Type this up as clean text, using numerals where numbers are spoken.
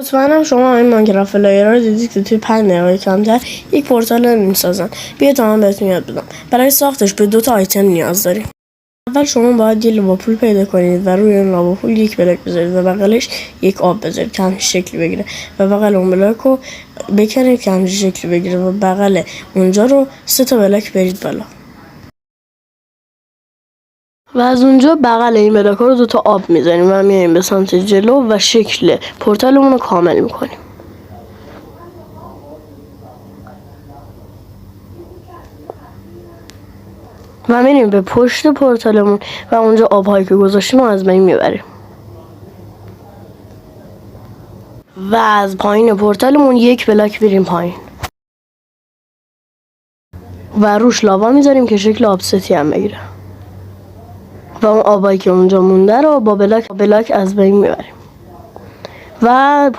مطمئنم شما این ماینکرافت پلیرها رو دیدید که توی 5 دقیقه کمتر یک پورتال میسازن. بیا تا من بهتون یاد بدم. برای ساختش به 2 آیتم نیاز داریم. اول شما باید یه لواپول پیدا کنید و روی اون لواپول یک بلاک بذارید و بغلش یک آب بذارید که همچین شکلی بگیره و بغل اون بلاک رو بکنید که همچین شکلی بگیره و بغل اونجا رو 3 تا بلاک برید بالا و از اونجا بغل این بلاک ها رو 2 تا آب میزنیم و میایم به سمت جلو و شکل پورتالمون رو کامل میکنیم. و میریم به پشت پورتالمون و اونجا آبهایی که گذاشتیم رو از بین میبریم و از پایین پورتالمون یک بلاک بریم پایین و روش لاوا میذاریم که شکل آبستی هم بگیره و اون آبایی که اونجا مونده رو با بلاک از بین میبریم و